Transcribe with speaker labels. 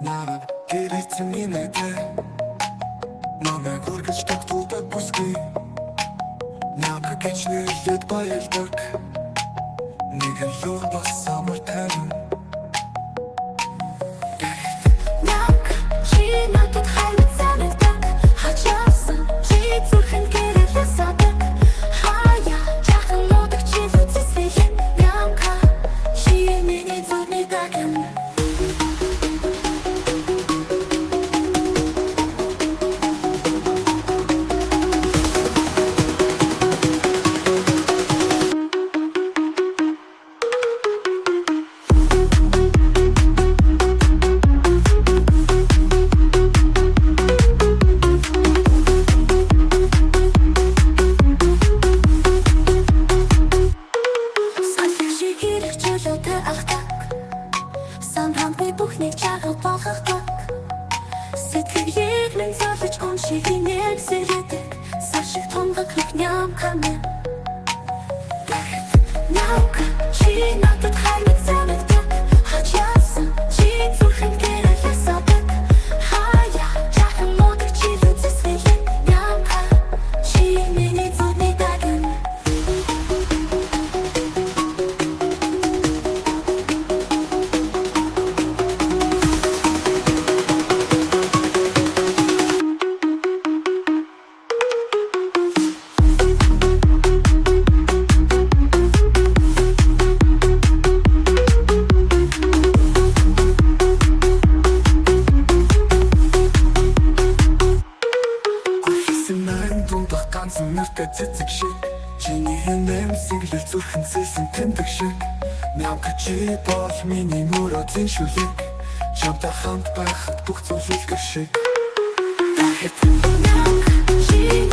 Speaker 1: Наваг гэрээцэн инээдэ намайг хүргэж тогтуулдаг бүсгүй намайг гэж нэрлээд баялдаг нэгэн луг бас амар тайван
Speaker 2: Нак чи надад хайрт санагддаг хачаасан чи зүрхэнд гэрэлээ садаг хаяа жахан лудаг чи зүцэсвэхин ямка чи миний зүрхний даган Санхандгүй бүхнийг чагаад болгохдаг Сэтгэлийг минь зорлож гоншигийн нэг сэрээдэг Сар шиг тунгаглах нямка минь Нямка чи надад хайрт санагддаг хачаасан чи зүрхэнд гэрэлээ садаг хаяа жахан лудаг чи зүцэсвэхин нямка чи миний зүрхний даган
Speaker 1: Ганцхан нэртэй цэцэг шиг чиний нэмсэглэл зүрхэн зэсэн тэмдэг шиг Нямка чи бол миний мөрөөдлийн шүлэг чамтай хамт байхад бүх зүйл илгэр шиг
Speaker 2: Нямка чи